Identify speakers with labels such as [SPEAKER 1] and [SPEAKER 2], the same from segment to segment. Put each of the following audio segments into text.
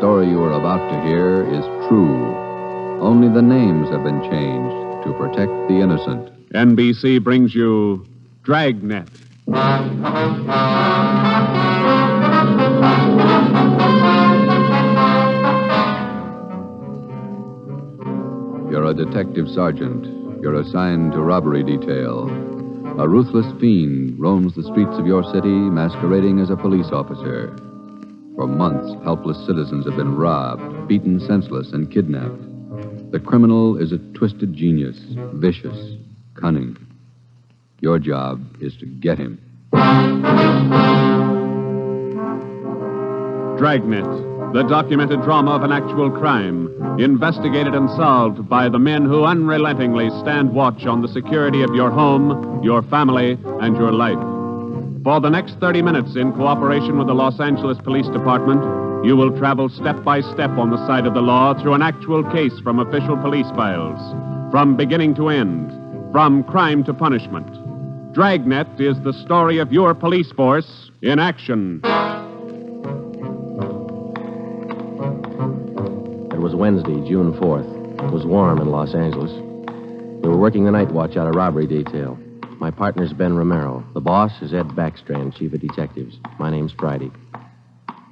[SPEAKER 1] story you are about to hear is true. Only the names have been changed to protect the innocent.
[SPEAKER 2] NBC brings you Dragnet.
[SPEAKER 1] You're a detective sergeant. You're assigned to robbery detail. A ruthless fiend roams the streets of your city masquerading as a police officer. For months, helpless citizens have been robbed, beaten senseless, and kidnapped. The criminal is a twisted genius, vicious, cunning. Your job is to get him.
[SPEAKER 2] Dragnet, the documented drama of an actual crime, investigated and solved by the men who unrelentingly stand watch on the security of your home, your family, and your life. For the next 30 minutes, in cooperation with the Los Angeles Police Department, you will travel step by step on the side of the law through an actual case from official police files, from beginning to end, from crime to punishment. Dragnet is the story of your police force in action.
[SPEAKER 3] It was Wednesday, June 4th. It was warm in Los Angeles. We were working the night watch out of robbery detail. My partner's Ben Romero. The boss is Ed Backstrand, chief of detectives. My name's Friday.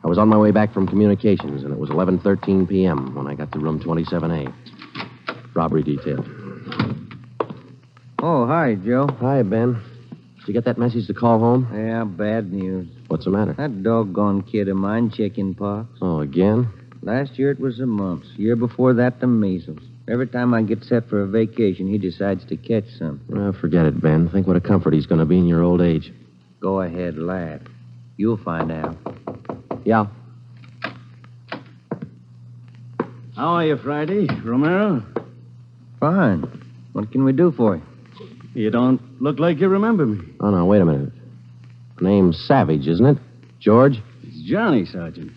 [SPEAKER 3] I was on my way back from communications, and it was 11:13 p.m. when I got to room 27A. Robbery detail.
[SPEAKER 4] Oh, hi, Joe.
[SPEAKER 3] Hi, Ben. Did you get that message to call home?
[SPEAKER 4] Yeah, bad news.
[SPEAKER 3] What's the matter?
[SPEAKER 4] That doggone kid of mine, chicken pox.
[SPEAKER 3] Oh, again?
[SPEAKER 4] Last year it was the mumps. Year before that, the measles. Every time I get set for a vacation, he decides to catch something.
[SPEAKER 3] Well, forget it, Ben. Think what a comfort he's going to be in your old age.
[SPEAKER 4] Go ahead, laugh. You'll find out.
[SPEAKER 3] Yeah.
[SPEAKER 5] How are you, Friday? Romero?
[SPEAKER 4] Fine. What can we do for you?
[SPEAKER 5] You don't look like you remember me.
[SPEAKER 3] Oh, no, wait a minute. Name's Savage, isn't it? George?
[SPEAKER 5] It's Johnny, Sergeant.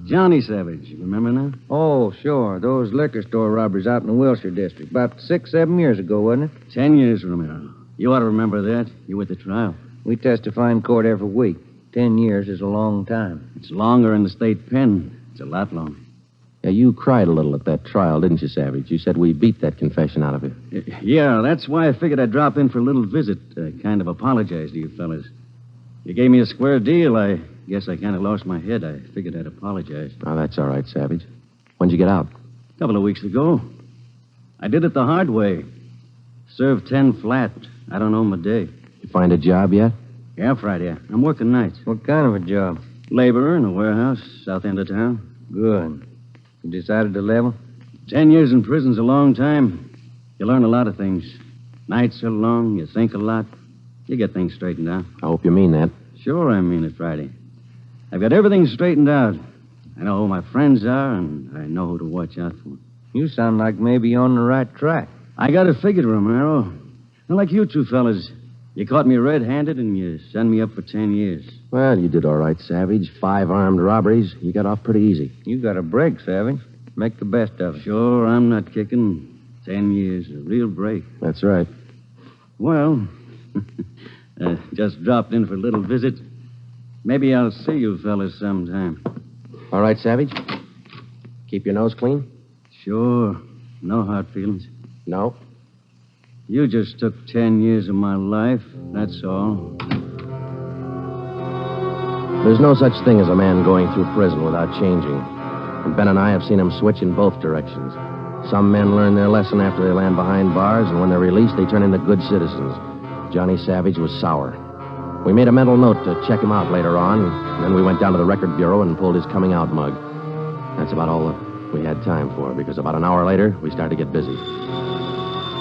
[SPEAKER 5] Johnny Savage. You remember now?
[SPEAKER 4] Oh, sure. Those liquor store robberies out in the Wilshire district. About 6-7 years ago, wasn't it?
[SPEAKER 5] 10 years, Romero. You ought to remember that. You were at the trial.
[SPEAKER 4] We testify in court every week. 10 years is a long time.
[SPEAKER 5] It's longer in the state pen. It's a lot longer.
[SPEAKER 3] Yeah, you cried a little at that trial, didn't you, Savage? You said we beat that confession out of you.
[SPEAKER 5] Yeah, that's why I figured I'd drop in for a little visit. Kind of apologize to you fellas. You gave me a square deal. I guess I kind of lost my head. I figured I'd apologize.
[SPEAKER 3] Oh, that's all right, Savage. When'd you get out?
[SPEAKER 5] A couple of weeks ago. I did it the hard way. Served 10 flat. I don't know my day.
[SPEAKER 3] You find a job yet?
[SPEAKER 5] Yeah, Friday. I'm working nights.
[SPEAKER 4] What kind of a job?
[SPEAKER 5] Laborer in a warehouse, south end of town.
[SPEAKER 4] Good. You decided to level?
[SPEAKER 5] 10 years in prison's a long time. You learn a lot of things. Nights are long, you think a lot. You get things straightened out.
[SPEAKER 3] I hope you mean that.
[SPEAKER 5] Sure I mean it, Friday. I've got everything straightened out. I know who my friends are, and I know who to watch out for.
[SPEAKER 4] You sound like maybe you're on the right track.
[SPEAKER 5] I got it figured, Romero. Not like you two fellas. You caught me red-handed, and you sent me up for 10 years.
[SPEAKER 3] Well, you did all right, Savage. 5 armed robberies. You got off pretty easy.
[SPEAKER 4] You got a break, Savage. Make the best of it.
[SPEAKER 5] Sure, I'm not kicking. 10 years, a real break.
[SPEAKER 3] That's right.
[SPEAKER 5] Well, just dropped in for a little visit. Maybe I'll see you fellas sometime.
[SPEAKER 3] All right, Savage? Keep your nose clean?
[SPEAKER 5] Sure. No hard feelings.
[SPEAKER 3] No.
[SPEAKER 5] You just took 10 years of my life, that's all.
[SPEAKER 3] There's no such thing as a man going through prison without changing. And Ben and I have seen him switch in both directions. Some men learn their lesson after they land behind bars, and when they're released, they turn into good citizens. Johnny Savage was sour. We made a mental note to check him out later on, and then we went down to the record bureau and pulled his coming out mug. That's about all that we had time for, because about an hour later, we started to get busy.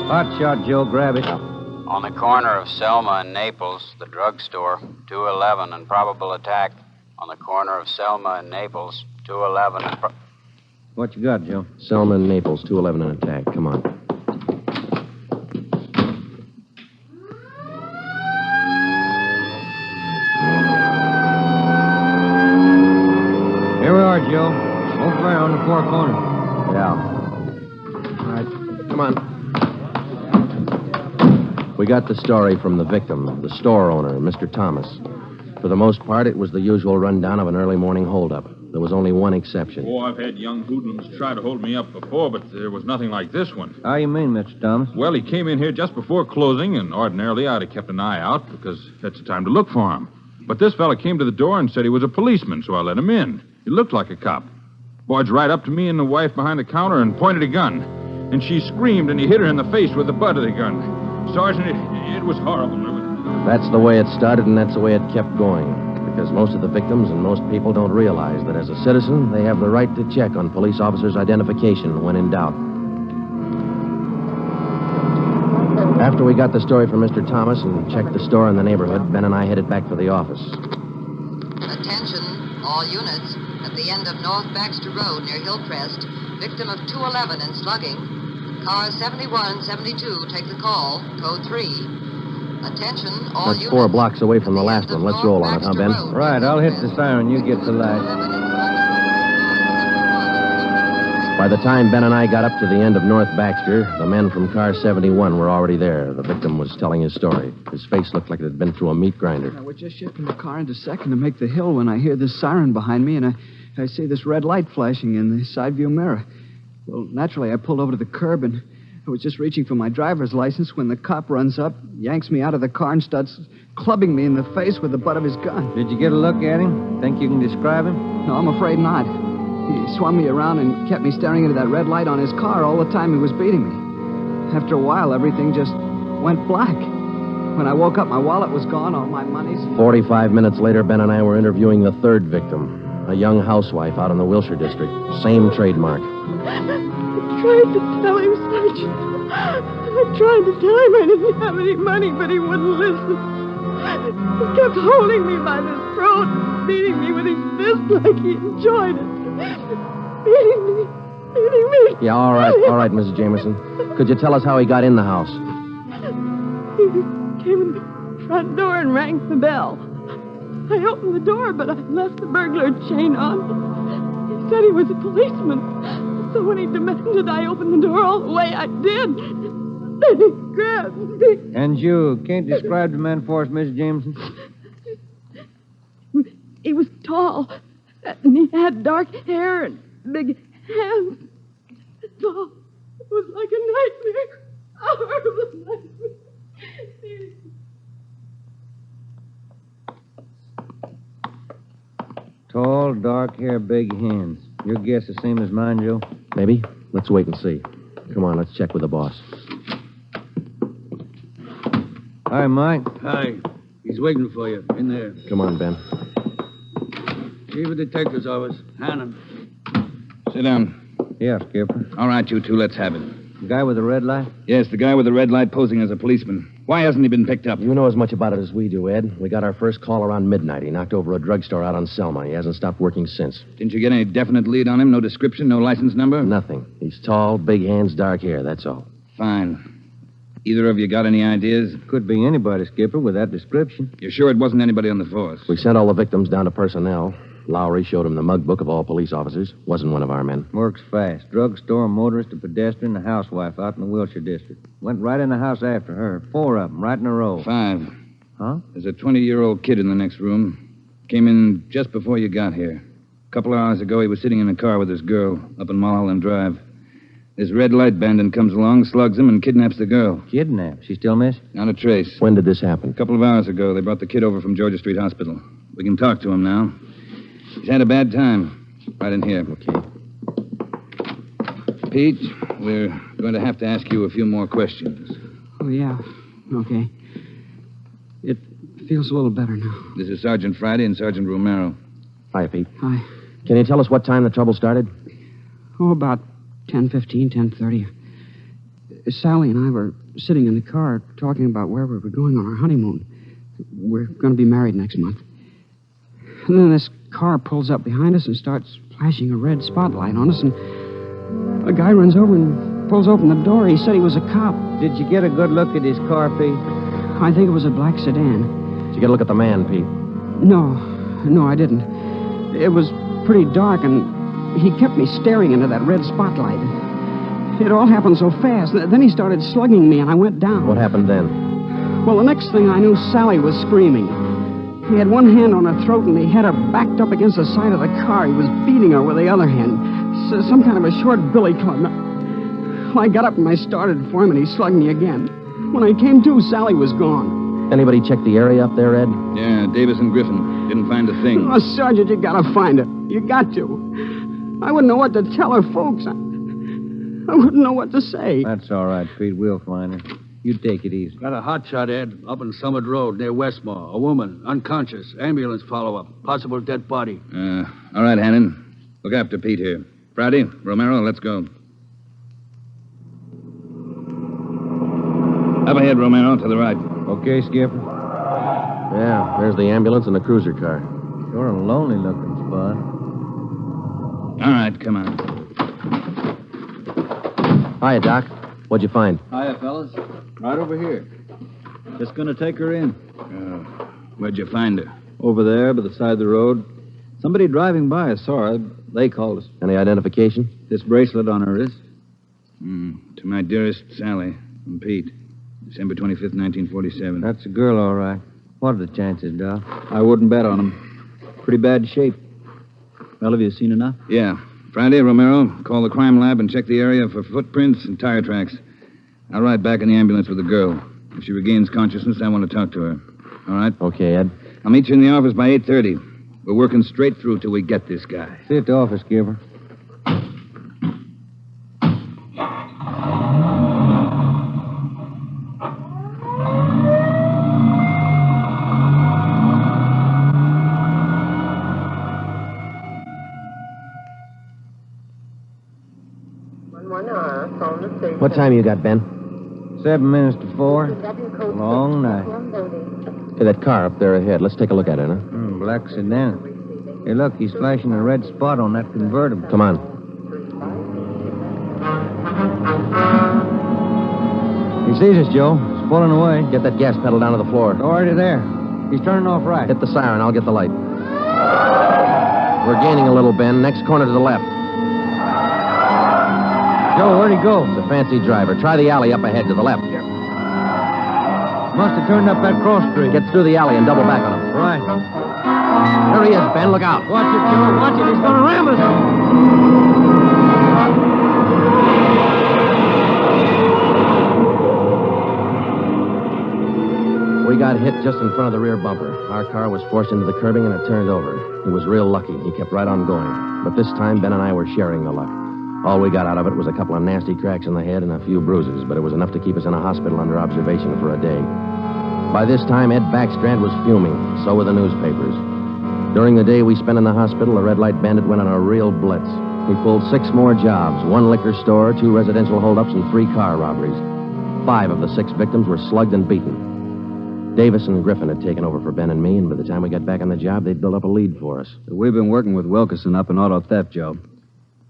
[SPEAKER 4] Hot shot, Joe. Grab it.
[SPEAKER 6] On the corner of Selma and Naples, the drugstore, 211 and probable attack. On the corner of Selma and Naples, 211 and...
[SPEAKER 4] What you got, Joe?
[SPEAKER 3] Selma and Naples, 211 and attack. Come on.
[SPEAKER 4] Here we are, Joe. Over there on the far corner.
[SPEAKER 3] Yeah. All right. Come on. We got the story from the victim, the store owner, Mr. Thomas. For the most part, it was the usual rundown of an early morning holdup. There was only one exception.
[SPEAKER 7] Oh, I've had young hoodlums try to hold me up before, but there was nothing like this one.
[SPEAKER 4] How you mean, Mr. Thomas?
[SPEAKER 7] Well, he came in here just before closing, and ordinarily I'd have kept an eye out because that's the time to look for him. But this fella came to the door and said he was a policeman, so I let him in. He looked like a cop. Barged right up to me and the wife behind the counter and pointed a gun. And she screamed, and he hit her in the face with the butt of the gun. Sergeant, it was horrible.
[SPEAKER 3] That's the way it started, and that's the way it kept going. Because most of the victims and most people don't realize that as a citizen, they have the right to check on police officers' identification when in doubt. After we got the story from Mr. Thomas and checked the store in the neighborhood, Ben and I headed back for the office.
[SPEAKER 8] Attention, all units. At the end of North Baxter Road near Hillcrest, victim of 211 and slugging. Cars 71 and 72, take the call. Code 3. Attention, all
[SPEAKER 3] That's
[SPEAKER 8] units.
[SPEAKER 3] 4 blocks away from the last one. Let's roll on it, huh, Ben?
[SPEAKER 4] Right, I'll hit the siren. You get the light.
[SPEAKER 3] By the time Ben and I got up to the end of North Baxter, the men from car 71 were already there. The victim was telling his story. His face looked like it had been through a meat grinder.
[SPEAKER 9] I was just shifting the car into second to make the hill when I hear this siren behind me, and I see this red light flashing in the side view mirror. Well, naturally, I pulled over to the curb, and I was just reaching for my driver's license when the cop runs up, yanks me out of the car, and starts clubbing me in the face with the butt of his gun.
[SPEAKER 4] Did you get a look at him? Think you can describe him?
[SPEAKER 9] No, I'm afraid not. He swung me around and kept me staring into that red light on his car all the time he was beating me. After a while, everything just went black. When I woke up, my wallet was gone, all my money's...
[SPEAKER 3] 45 minutes later, Ben and I were interviewing the third victim, a young housewife out in the Wilshire district. Same trademark.
[SPEAKER 10] I tried to tell him, Sergeant. I tried to tell him I didn't have any money, but he wouldn't listen. He kept holding me by the throat and beating me with his fist like he enjoyed it. Beating me.
[SPEAKER 3] Yeah, all right, Mrs. Jameson. Could you tell us how he got in the house?
[SPEAKER 10] He came in the front door and rang the bell. I opened the door, but I left the burglar chain on. He said he was a policeman. So when he demanded I open the door all the way, I did. Then he grabbed me.
[SPEAKER 4] And you can't describe the man for us, Miss Jameson?
[SPEAKER 10] He was tall, and he had dark hair and big hands. That's all. It was like a nightmare. A horrible nightmare.
[SPEAKER 4] Tall, dark hair, big hands. Your guess the same as mine, Joe?
[SPEAKER 3] Maybe. Let's wait and see. Come on, let's check with the boss.
[SPEAKER 4] Hi, Mike.
[SPEAKER 11] Hi. He's waiting for you. In there.
[SPEAKER 3] Come on, Ben.
[SPEAKER 11] Chief of Detective's office. Hannon.
[SPEAKER 12] Sit down.
[SPEAKER 4] Yeah, Skipper.
[SPEAKER 12] All right, you two, let's have it.
[SPEAKER 4] The guy with the red light?
[SPEAKER 12] Yes, the guy with the red light posing as a policeman. Why hasn't he been picked up?
[SPEAKER 3] You know as much about it as we do, Ed. We got our first call around midnight. He knocked over a drugstore out on Selma. He hasn't stopped working since.
[SPEAKER 12] Didn't you get any definite lead on him? No description, no license number?
[SPEAKER 3] Nothing. He's tall, big hands, dark hair, that's all.
[SPEAKER 12] Fine. Either of you got any ideas?
[SPEAKER 4] Could be anybody, Skipper, with that description.
[SPEAKER 12] You're sure it wasn't anybody on the force?
[SPEAKER 3] We sent all the victims down to personnel. Lowry showed him the mug book of all police officers. Wasn't one of our men.
[SPEAKER 4] Works fast. Drugstore, motorist, a pedestrian, a housewife out in the Wilshire district. Went right in the house after her. 4 of them, right in a row.
[SPEAKER 12] 5.
[SPEAKER 4] Huh?
[SPEAKER 12] There's a 20-year-old kid in the next room. Came in just before you got here. A couple of hours ago, he was sitting in a car with his girl up in Mulholland Drive. This red light bandit comes along, slugs him, and kidnaps the girl.
[SPEAKER 4] Kidnapped? She still missing?
[SPEAKER 12] Not a trace.
[SPEAKER 3] When did this happen?
[SPEAKER 12] A couple of hours ago, they brought the kid over from Georgia Street Hospital. We can talk to him now. He's had a bad time. Right in here.
[SPEAKER 3] Okay.
[SPEAKER 12] Pete, we're going to have to ask you a few more questions.
[SPEAKER 9] Oh, yeah. Okay. It feels a little better now.
[SPEAKER 12] This is Sergeant Friday and Sergeant Romero.
[SPEAKER 3] Hi, Pete.
[SPEAKER 9] Hi.
[SPEAKER 3] Can you tell us what time the trouble started?
[SPEAKER 9] Oh, about 10:15, 10:30. Sally and I were sitting in the car talking about where we were going on our honeymoon. We're going to be married next month. And then this car pulls up behind us and starts flashing a red spotlight on us, and a guy runs over and pulls open the door. He said he was a cop.
[SPEAKER 4] Did you get a good look at his car, Pete?
[SPEAKER 9] I think it was a black sedan.
[SPEAKER 3] Did you get a look at the man, Pete?
[SPEAKER 9] No, I didn't. It was pretty dark, and he kept me staring into that red spotlight. It all happened so fast. Then he started slugging me, and I went down.
[SPEAKER 3] What happened then?
[SPEAKER 9] Well, the next thing I knew, Sally was screaming. He had one hand on her throat, and he had her backed up against the side of the car. He was beating her with the other hand. Some kind of a short billy club. Well, I got up and I started for him, and he slugged me again. When I came to, Sally was gone.
[SPEAKER 3] Anybody check the area up there, Ed?
[SPEAKER 12] Yeah, Davis and Griffin. Didn't find a thing.
[SPEAKER 9] Oh, Sergeant, you gotta find her. You got to. I wouldn't know what to tell her folks. I wouldn't know what to say.
[SPEAKER 4] That's all right, Pete. We'll find her. You take it easy.
[SPEAKER 11] Got a hot shot, Ed, up on Summit Road near Westmore. A woman, unconscious. Ambulance follow-up. Possible dead body.
[SPEAKER 12] All right, Hannon. Look after Pete here. Friday, Romero, let's go. Up ahead, Romero, to the right.
[SPEAKER 4] Okay, Skipper?
[SPEAKER 3] Yeah, there's the ambulance and the cruiser car.
[SPEAKER 4] Sure a lonely-looking spot.
[SPEAKER 12] All right, come on.
[SPEAKER 3] Hiya, Doc. What'd you find?
[SPEAKER 5] Hiya, fellas. Right over here. Just gonna take her in.
[SPEAKER 12] Where'd you find her?
[SPEAKER 5] Over there, by the side of the road. Somebody driving by saw her. They called us.
[SPEAKER 3] Any identification?
[SPEAKER 5] This bracelet on her wrist.
[SPEAKER 12] To my dearest Sally from Pete. December 25th, 1947.
[SPEAKER 4] That's a girl, all right. What are the chances, Doc?
[SPEAKER 5] I wouldn't bet on them. Pretty bad shape. Well, have you seen enough?
[SPEAKER 12] Yeah. Friday, Romero, call the crime lab and check the area for footprints and tire tracks. I'll ride back in the ambulance with the girl. If she regains consciousness, I want to talk to her. All right?
[SPEAKER 3] Okay, Ed.
[SPEAKER 12] I'll meet you in the office by 8:30. We're working straight through till we get this guy.
[SPEAKER 4] See you at the office, Skipper.
[SPEAKER 3] What time you got, Ben?
[SPEAKER 4] 7 minutes to 4. Long night.
[SPEAKER 3] Hey, that car up there ahead. Let's take a look at it, huh?
[SPEAKER 4] Black sedan. Hey, look, he's flashing a red spot on that convertible.
[SPEAKER 3] Come on.
[SPEAKER 4] He sees us, Joe. He's pulling away.
[SPEAKER 3] Get that gas pedal down to the floor.
[SPEAKER 4] Already there. He's turning off right.
[SPEAKER 3] Hit the siren. I'll get the light. We're gaining a little, Ben. Next corner to the left.
[SPEAKER 4] Joe, where'd he go?
[SPEAKER 3] It's a fancy driver. Try the alley up ahead to the left here.
[SPEAKER 4] Must have turned up that cross street.
[SPEAKER 3] Get through the alley and double back on him.
[SPEAKER 4] Right.
[SPEAKER 3] There he is, Ben. Look out.
[SPEAKER 4] Watch it, Joe. Watch it. He's going to ram us.
[SPEAKER 3] We got hit just in front of the rear bumper. Our car was forced into the curbing and it turned over. He was real lucky. He kept right on going. But this time, Ben and I were sharing the luck. All we got out of it was a couple of nasty cracks in the head and a few bruises, but it was enough to keep us in a hospital under observation for a day. By this time, Ed Backstrand was fuming. So were the newspapers. During the day we spent in the hospital, the Red Light Bandit went on a real blitz. He pulled 6 more jobs, 1 liquor store, 2 residential holdups, and 3 car robberies. 5 of the 6 victims were slugged and beaten. Davis and Griffin had taken over for Ben and me, and by the time we got back on the job, they'd built up a lead for us.
[SPEAKER 13] We've been working with Wilkerson up in auto theft, Joe.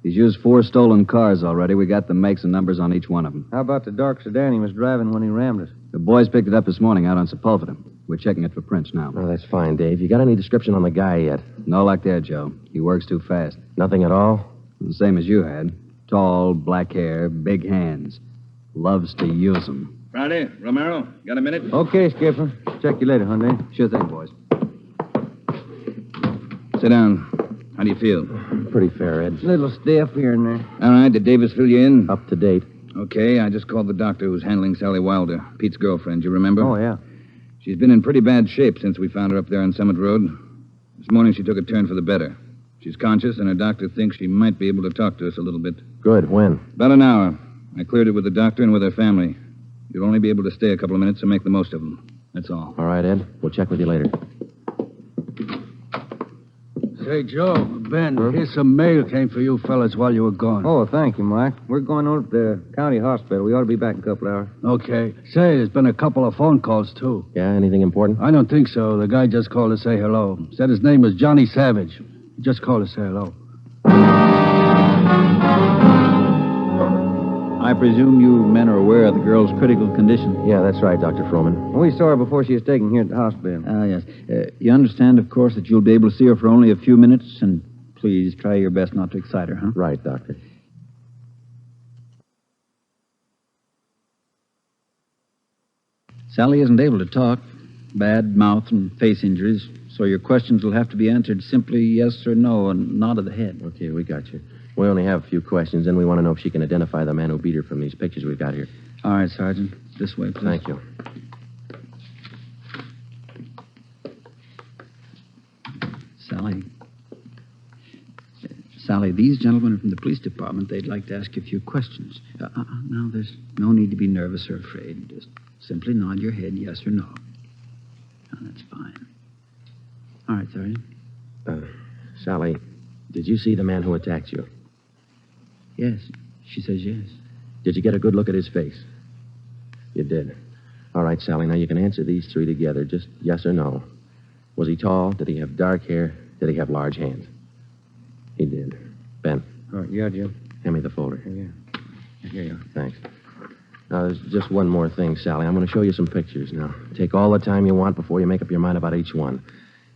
[SPEAKER 13] He's used 4 stolen cars already. We got the makes and numbers on each one of them.
[SPEAKER 4] How about the dark sedan he was driving when he rammed us?
[SPEAKER 13] The boys picked it up this morning out on Sepulveda. We're checking it for prints now.
[SPEAKER 3] Oh, that's fine, Dave. You got any description on the guy yet?
[SPEAKER 13] No luck there, Joe. He works too fast.
[SPEAKER 3] Nothing at all?
[SPEAKER 13] The same as you had. Tall, black hair, big hands. Loves to use them.
[SPEAKER 12] Friday, Romero, got a minute?
[SPEAKER 4] Okay, Skipper. Check you later, Hyundai.
[SPEAKER 13] Sure thing, boys.
[SPEAKER 12] Sit down. How do you feel?
[SPEAKER 3] Pretty fair, Ed.
[SPEAKER 4] Little stiff here and there.
[SPEAKER 12] All right, did Davis fill you in?
[SPEAKER 3] Up to date.
[SPEAKER 12] Okay, I just called the doctor who's handling Sally Wilder, Pete's girlfriend, you remember?
[SPEAKER 4] Oh, yeah.
[SPEAKER 12] She's been in pretty bad shape since we found her up there on Summit Road. This morning she took a turn for the better. She's conscious, and her doctor thinks she might be able to talk to us a little bit.
[SPEAKER 3] Good. When?
[SPEAKER 12] About an hour. I cleared it with the doctor and with her family. You'll only be able to stay a couple of minutes, so make the most of them. That's all.
[SPEAKER 3] All right, Ed. We'll check with you later.
[SPEAKER 11] Say, Joe, Ben, here's some mail came for you fellas while you were gone.
[SPEAKER 4] Oh, thank you, Mike. We're going over to the county hospital. We ought to be back in a couple hours.
[SPEAKER 11] Okay. Say, there's been a couple of phone calls, too.
[SPEAKER 3] Yeah, anything important?
[SPEAKER 11] I don't think so. The guy just called to say hello. Said his name was Johnny Savage. He just called to say hello.
[SPEAKER 5] I presume you men are aware of the girl's critical condition.
[SPEAKER 3] Yeah, that's right, Dr. Froman.
[SPEAKER 4] We saw her before she was taken here at the hospital.
[SPEAKER 5] Yes. You understand, of course, that you'll be able to see her for only a few minutes, and please try your best not to excite her, huh?
[SPEAKER 3] Right, Doctor.
[SPEAKER 5] Sally isn't able to talk. Bad mouth and face injuries.
[SPEAKER 13] So your questions will have to be answered simply yes or no, and nod of the head.
[SPEAKER 3] Okay, we got you. We only have a few questions, and we want to know if she can identify the man who beat her from these pictures we've got here.
[SPEAKER 13] All right, Sergeant. This way, please.
[SPEAKER 3] Thank you.
[SPEAKER 13] Sally, these gentlemen are from the police department. They'd like to ask you a few questions. Now, there's no need to be nervous or afraid. Just simply nod your head yes or no. Oh, that's fine. All right, Sergeant.
[SPEAKER 3] Sally, did you see the man who attacked you?
[SPEAKER 13] Yes. She says yes.
[SPEAKER 3] Did you get a good look at his face? You did. All right, Sally, now you can answer these three together. Just yes or no. Was he tall? Did he have dark hair? Did he have large hands? He did. Ben.
[SPEAKER 4] All right, yeah, Jim.
[SPEAKER 3] Hand me the folder.
[SPEAKER 4] Yeah. Here you are.
[SPEAKER 3] Thanks. Now, there's just one more thing, Sally. I'm going to show you some pictures now. Take all the time you want before you make up your mind about each one.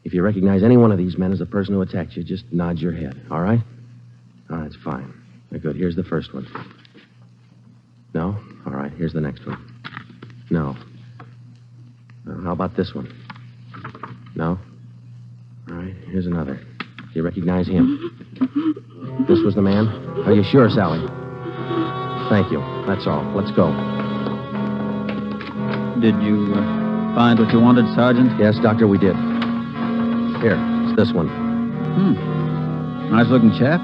[SPEAKER 3] If you recognize any one of these men as the person who attacked you, just nod your head, all right? All right, it's fine. Good. Here's the first one. No? All right, here's the next one. No. How about this one? No? All right, here's another. Do you recognize him? This was the man? Are you sure, Sally? Thank you. That's all. Let's go.
[SPEAKER 13] Did you find what you wanted, Sergeant?
[SPEAKER 3] Yes, Doctor, we did. Here, it's this one.
[SPEAKER 13] Nice-looking chap.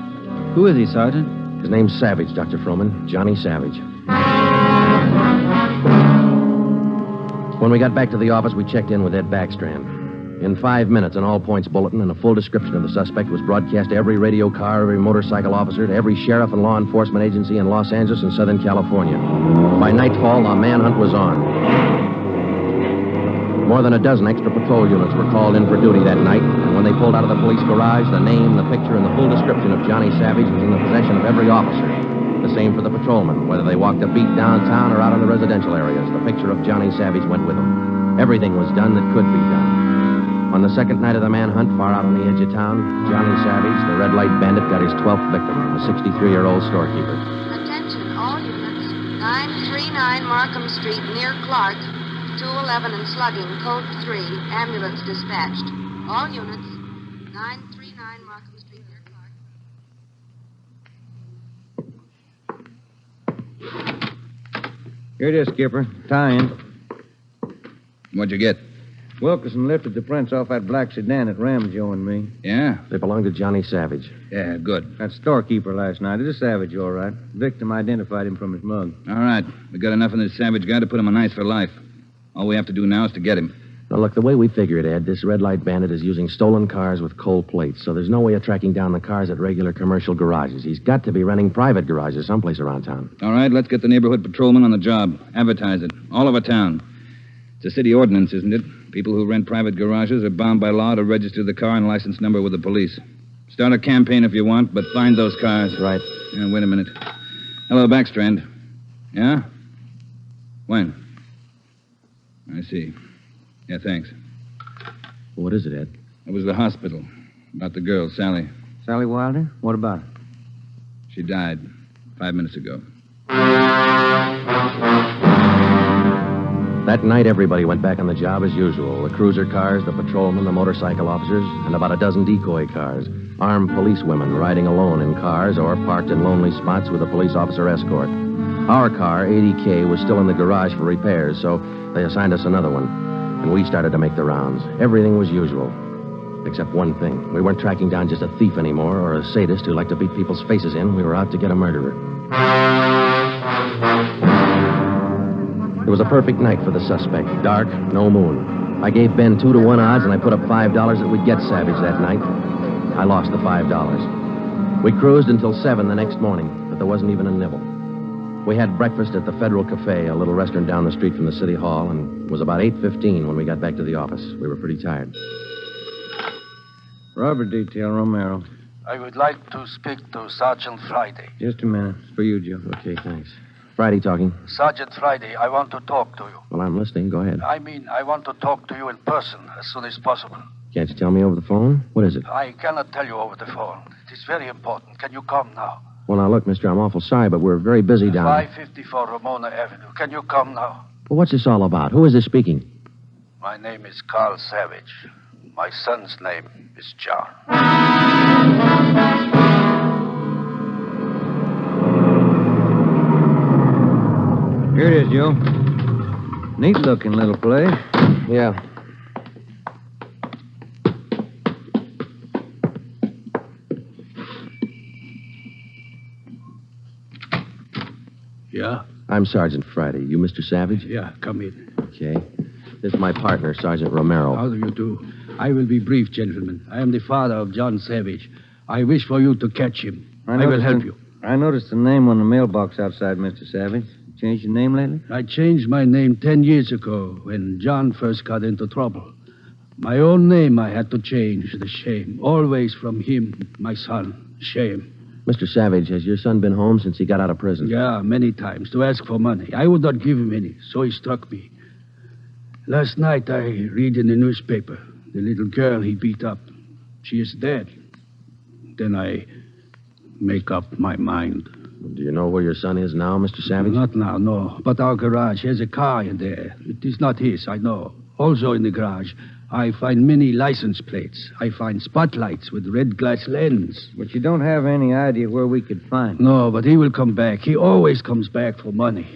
[SPEAKER 13] Who is he, Sergeant?
[SPEAKER 3] His name's Savage, Dr. Froman. Johnny Savage. When we got back to the office, we checked in with Ed Backstrand. In 5 minutes, an all-points bulletin and a full description of the suspect was broadcast to every radio car, every motorcycle officer, to every sheriff and law enforcement agency in Los Angeles and Southern California. By nightfall, the manhunt was on. More than a dozen extra patrol units were called in for duty that night, and when they pulled out of the police garage, the name, the picture, and the full description of Johnny Savage was in the possession of every officer. The same for the patrolmen, whether they walked a beat downtown or out in the residential areas. The picture of Johnny Savage went with them. Everything was done that could be done. On the second night of the manhunt, far out on the edge of town, Johnny Savage, the red light bandit, got his 12th victim, a 63-year-old storekeeper.
[SPEAKER 8] Attention, all units. 939 Markham Street, near Clark. 211 and slugging, code 3. Ambulance dispatched. All units. 939 Markham Street, near Clark.
[SPEAKER 4] Here it is, Skipper. Tie-in.
[SPEAKER 12] What'd you get?
[SPEAKER 4] Wilkerson lifted the prints off that black sedan that rammed Joe and me.
[SPEAKER 12] Yeah?
[SPEAKER 3] They belong to Johnny Savage.
[SPEAKER 12] Yeah, good.
[SPEAKER 4] That storekeeper last night. It is Savage, all right. Victim identified him from his mug.
[SPEAKER 12] All right. We got enough in this Savage guy to put him on ice for life. All we have to do now is to get him.
[SPEAKER 3] Now, look, the way we figure it, Ed, this red light bandit is using stolen cars with cold plates, so there's no way of tracking down the cars at regular commercial garages. He's got to be running private garages someplace around town.
[SPEAKER 12] All right, let's get the neighborhood patrolman on the job. Advertise it. All over town. It's a city ordinance, isn't it? People who rent private garages are bound by law to register the car and license number with the police. Start a campaign if you want, but find those cars.
[SPEAKER 3] Right.
[SPEAKER 12] Yeah, wait a minute. Hello, Backstrand. Yeah? When? I see. Yeah, thanks.
[SPEAKER 3] What is it, Ed?
[SPEAKER 12] It was the hospital. About the girl, Sally.
[SPEAKER 4] Sally Wilder? What about her?
[SPEAKER 12] She died 5 minutes ago.
[SPEAKER 3] That night, everybody went back on the job as usual. The cruiser cars, the patrolmen, the motorcycle officers, and about a dozen decoy cars. Armed policewomen riding alone in cars or parked in lonely spots with a police officer escort. Our car, 80K, was still in the garage for repairs, so they assigned us another one. And we started to make the rounds. Everything was usual. Except one thing. We weren't tracking down just a thief anymore or a sadist who liked to beat people's faces in. We were out to get a murderer. It was a perfect night for the suspect. Dark, no moon. I gave Ben 2-to-1 odds, and I put up $5 that we'd get Savage that night. I lost the $5. We cruised until 7 the next morning, but there wasn't even a nibble. We had breakfast at the Federal Cafe, a little restaurant down the street from the city hall, and it was about 8:15 when we got back to the office. We were pretty tired.
[SPEAKER 4] Robber detail, Romero.
[SPEAKER 14] I would like to speak to Sergeant Friday.
[SPEAKER 4] Just a minute. It's for you, Joe.
[SPEAKER 3] Okay, thanks. Friday talking.
[SPEAKER 14] Sergeant Friday, I want to talk to you.
[SPEAKER 3] Well, I'm listening. Go ahead.
[SPEAKER 14] I want to talk to you in person as soon as possible.
[SPEAKER 3] Can't you tell me over the phone? What is it?
[SPEAKER 14] I cannot tell you over the phone. It is very important. Can you come now?
[SPEAKER 3] Well, now, look, mister, I'm awful sorry, but we're very busy down
[SPEAKER 14] 554 Ramona Avenue. Can you come now?
[SPEAKER 3] Well, what's this all about? Who is this speaking?
[SPEAKER 14] My name is Carl Savage. My son's name is John.
[SPEAKER 4] Here it is, Joe. Neat-looking little place.
[SPEAKER 3] Yeah.
[SPEAKER 11] Yeah?
[SPEAKER 3] I'm Sergeant Friday. You Mr. Savage?
[SPEAKER 11] Yeah, come in.
[SPEAKER 3] Okay. This is my partner, Sergeant Romero.
[SPEAKER 11] How do you do? I will be brief, gentlemen. I am the father of John Savage. I wish for you to catch him. I will help you.
[SPEAKER 4] I noticed the name on the mailbox outside, Mr. Savage. Changed your name lately?
[SPEAKER 11] I changed my name 10 years ago when John first got into trouble. My own name I had to change. The shame. Always from him, my son. Shame.
[SPEAKER 3] Mr. Savage, has your son been home since he got out of prison?
[SPEAKER 11] Yeah, many times to ask for money. I would not give him any, so he struck me. Last night I read in the newspaper the little girl he beat up. She is dead. Then I make up my mind.
[SPEAKER 3] Do you know where your son is now, Mr. Savage?
[SPEAKER 11] Not now, no. But our garage has a car in there. It is not his, I know. Also in the garage, I find many license plates. I find spotlights with red glass lens.
[SPEAKER 4] But you don't have any idea where we could find him.
[SPEAKER 11] No, but he will come back. He always comes back for money.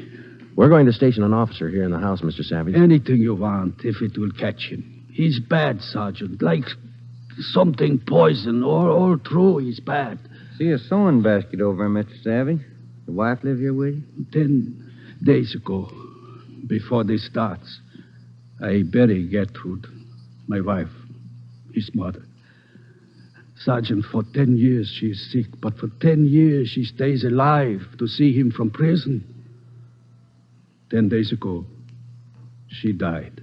[SPEAKER 3] We're going to station an officer here in the house, Mr. Savage.
[SPEAKER 11] Anything you want, if it will catch him. He's bad, Sergeant. Like something poison. All through, he's bad.
[SPEAKER 4] See a sewing basket over there, Mr. Savage. The wife live here with you?
[SPEAKER 11] 10 days ago, before this starts, I bury Gertrude, my wife, his mother. Sergeant, for 10 years she is sick, but for 10 years she stays alive to see him from prison. 10 days ago, she died.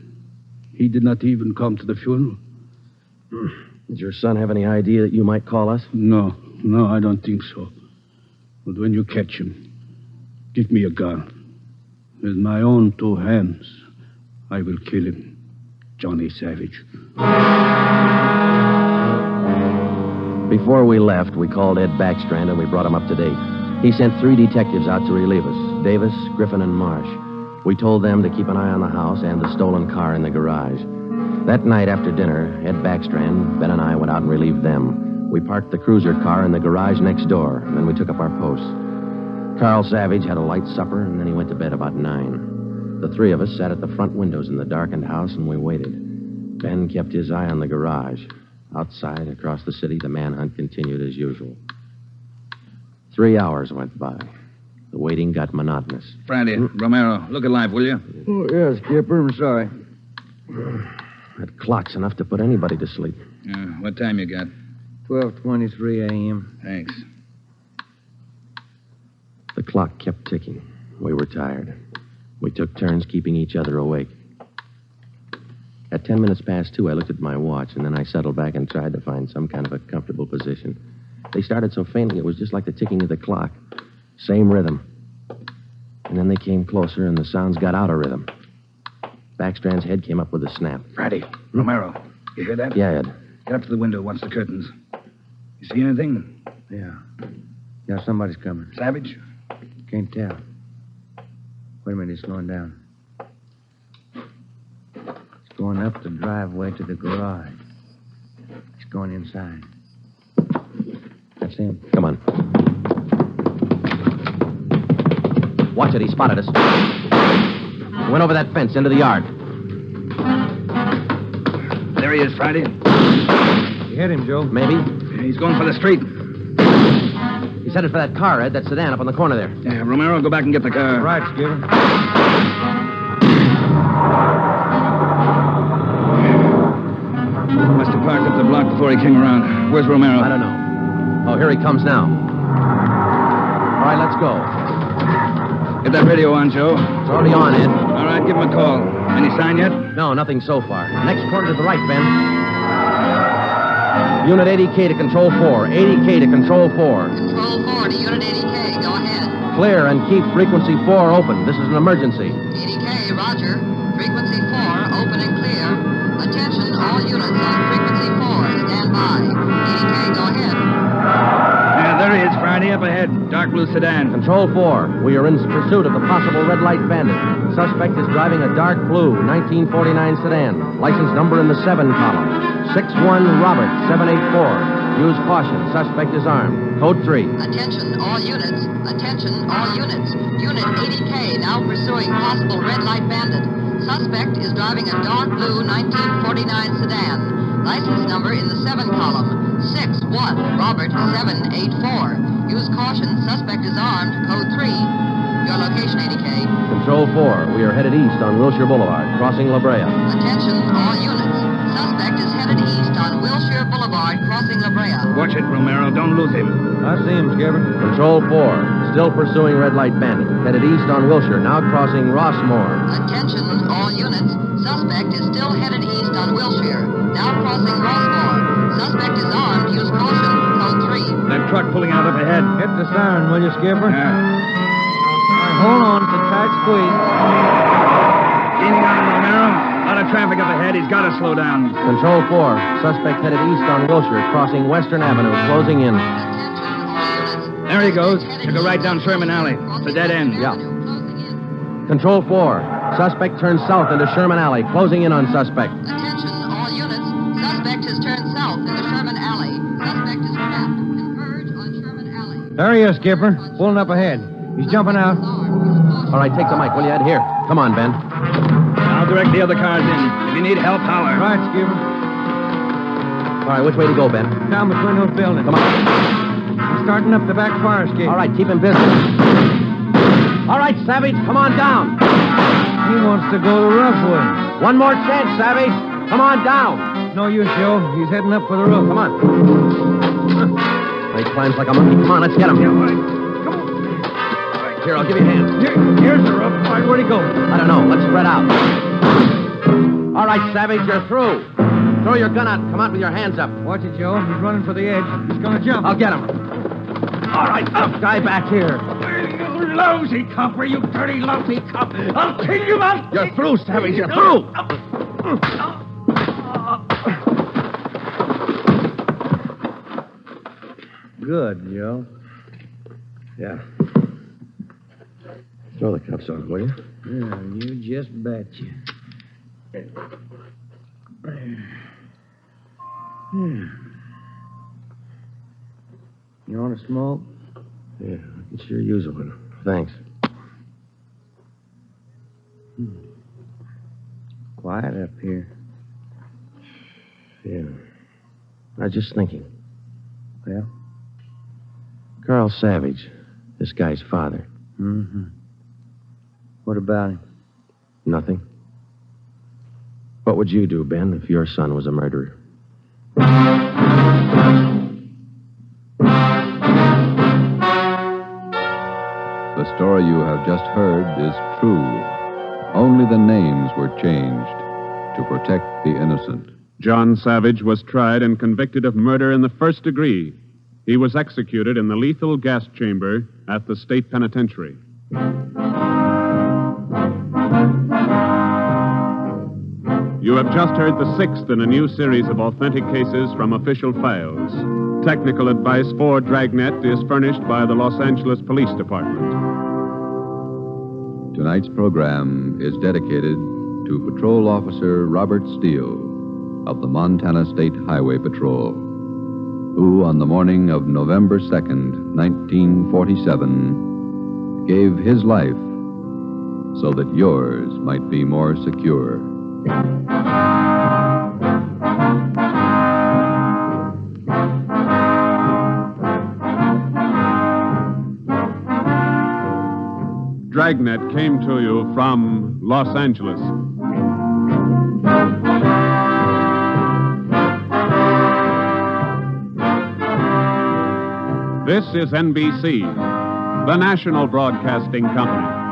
[SPEAKER 11] He did not even come to the funeral.
[SPEAKER 3] Did your son have any idea that you might call us?
[SPEAKER 11] No, I don't think so. But when you catch him, give me a gun. With my own 2 hands, I will kill him. Johnny Savage.
[SPEAKER 3] Before we left, we called Ed Backstrand and we brought him up to date. He sent 3 detectives out to relieve us, Davis, Griffin, and Marsh. We told them to keep an eye on the house and the stolen car in the garage. That night after dinner, Ed Backstrand, Ben, and I went out and relieved them. We parked the cruiser car in the garage next door, and then we took up our posts. Carl Savage had a light supper, and then he went to bed about 9. The 3 of us sat at the front windows in the darkened house, and we waited. Ben kept his eye on the garage. Outside, across the city, the manhunt continued as usual. 3 hours went by. The waiting got monotonous.
[SPEAKER 12] Friday, Romero, look alive, will you?
[SPEAKER 4] Oh, yes, Skipper. I'm sorry.
[SPEAKER 3] That clock's enough to put anybody to sleep.
[SPEAKER 12] What time you got?
[SPEAKER 4] 12:23 a.m.
[SPEAKER 12] Thanks.
[SPEAKER 3] The clock kept ticking. We were tired. We took turns keeping each other awake. At 10 minutes past 2, I looked at my watch, and then I settled back and tried to find some kind of a comfortable position. They started so faintly, it was just like the ticking of the clock. Same rhythm. And then they came closer, and the sounds got out of rhythm. Backstrand's head came up with a snap.
[SPEAKER 12] Friday, Romero, you hear that?
[SPEAKER 3] Yeah, Ed.
[SPEAKER 12] Get up to the window, watch the curtains. You see anything?
[SPEAKER 4] Yeah, somebody's coming.
[SPEAKER 12] Savage?
[SPEAKER 4] Can't tell. Wait a minute, he's slowing down. He's going up the driveway to the garage. He's going inside. That's him.
[SPEAKER 3] Come on. Watch it, he spotted us. He went over that fence into the yard.
[SPEAKER 12] There he is, Friday.
[SPEAKER 4] You hit him, Joe.
[SPEAKER 3] Maybe.
[SPEAKER 12] He's going for the street.
[SPEAKER 3] He's headed for that car, Ed, that sedan up on the corner there.
[SPEAKER 12] Yeah, Romero, go back and get the car.
[SPEAKER 4] Right, Skipper.
[SPEAKER 12] Must have parked up the block before he came around. Where's Romero?
[SPEAKER 3] I don't know. Oh, here he comes now. All right, let's go.
[SPEAKER 12] Get that radio on, Joe.
[SPEAKER 3] It's already on, Ed.
[SPEAKER 12] All right, give him a call. Any sign yet?
[SPEAKER 3] No, nothing so far. Next corner to the right, Ben. Unit 80K to Control 4. 80K to Control 4.
[SPEAKER 8] Control 4 to Unit 80K. Go ahead.
[SPEAKER 3] Clear and keep frequency 4 open. This is an emergency.
[SPEAKER 8] 80K, roger. Frequency 4, open and clear. Attention, all units on frequency 4. Stand by. 80K, go ahead.
[SPEAKER 12] Yeah, there he is, Friday. already up ahead. Dark blue sedan.
[SPEAKER 3] Control 4, we are in pursuit of the possible red light bandit. Suspect is driving a dark blue 1949 sedan. License number in the 7 column. 61 Robert 784. Use caution. Suspect is armed. Code 3.
[SPEAKER 8] Attention, all units. Attention, all units. Unit 80K now pursuing possible red light bandit. Suspect is driving a dark blue 1949 sedan. License number in the 7 column. 61 Robert 784. Use caution. Suspect is armed. Code 3. Your location, 80K.
[SPEAKER 3] Control 4, we are headed east on Wilshire Boulevard, crossing La Brea.
[SPEAKER 8] Attention, all units. Suspect is headed east on Wilshire Boulevard, crossing La Brea.
[SPEAKER 12] Watch it, Romero. Don't lose him.
[SPEAKER 11] I see him, Skipper.
[SPEAKER 3] Control 4, still pursuing red light bandit. Headed east on Wilshire, now crossing Rossmore.
[SPEAKER 8] Attention, all units. Suspect is still headed east on Wilshire, now crossing Rossmore. Suspect is armed. Use caution. Code 3.
[SPEAKER 12] That truck pulling out up ahead.
[SPEAKER 11] Hit the siren, will you, Skipper? Hold on, it's a tight squeeze.
[SPEAKER 12] Gaining on him, Romero. A lot of traffic up ahead. He's got to slow down.
[SPEAKER 3] Control 4, suspect headed east on Wilshire, crossing Western Avenue, closing in.
[SPEAKER 12] There he goes. Took a right down Sherman Alley. It's a dead end.
[SPEAKER 3] Yeah. Control 4, suspect turns south into Sherman Alley, closing in on suspect.
[SPEAKER 8] Attention, all units. Suspect has turned south into Sherman Alley. Suspect is trapped. Converge on Sherman Alley.
[SPEAKER 11] There he is, Skipper. Pulling up ahead. He's jumping out.
[SPEAKER 3] All right, take the mic, will you, Ed? Here. Come on, Ben.
[SPEAKER 12] I'll direct the other cars in. If you need help, holler.
[SPEAKER 11] Right, Skipper.
[SPEAKER 3] All right, which way to go, Ben?
[SPEAKER 11] Down between those buildings.
[SPEAKER 3] Come on.
[SPEAKER 11] He's starting up the back fire escape.
[SPEAKER 3] All right, keep him busy. All right, Savage, come on down.
[SPEAKER 11] He wants to go the rough way.
[SPEAKER 3] One more chance, Savage. Come on down.
[SPEAKER 11] No use, Joe. He's heading up for the roof.
[SPEAKER 3] Come on. He climbs like a monkey. Come on, let's get him.
[SPEAKER 11] Yeah, right. Come on.
[SPEAKER 3] Here, I'll give you a hand.
[SPEAKER 11] Here's the roof. All right, where'd he go?
[SPEAKER 3] I don't know. Let's spread out. All right, Savage, you're through. Throw your gun out and come out with your hands up.
[SPEAKER 11] Watch it, Joe. He's running for the edge. He's going to jump.
[SPEAKER 3] I'll get him. All right, up, guy back here.
[SPEAKER 11] You lousy copper, you dirty, lousy cop. I'll kill you, man.
[SPEAKER 3] You're through, Savage. You're through.
[SPEAKER 11] Good, Joe.
[SPEAKER 3] Yeah. Throw the cuffs on, will you?
[SPEAKER 11] Yeah, you just betcha. You want to smoke?
[SPEAKER 3] Yeah, I could sure use one. Thanks.
[SPEAKER 11] Quiet up here.
[SPEAKER 3] Yeah. I was just thinking.
[SPEAKER 11] Well?
[SPEAKER 3] Carl Savage, this guy's father.
[SPEAKER 11] Mm-hmm. What about him?
[SPEAKER 3] Nothing. What would you do, Ben, if your son was a murderer?
[SPEAKER 1] The story you have just heard is true. Only the names were changed to protect the innocent.
[SPEAKER 2] John Savage was tried and convicted of murder in the first degree. He was executed in the lethal gas chamber at the state penitentiary. You have just heard the sixth in a new series of authentic cases from official files. Technical advice for Dragnet is furnished by the Los Angeles Police Department.
[SPEAKER 1] Tonight's program is dedicated to Patrol Officer Robert Steele of the Montana State Highway Patrol, who on the morning of November 2nd, 1947, gave his life so that yours might be more secure.
[SPEAKER 2] Dragnet came to you from Los Angeles. This is NBC, the national broadcasting company.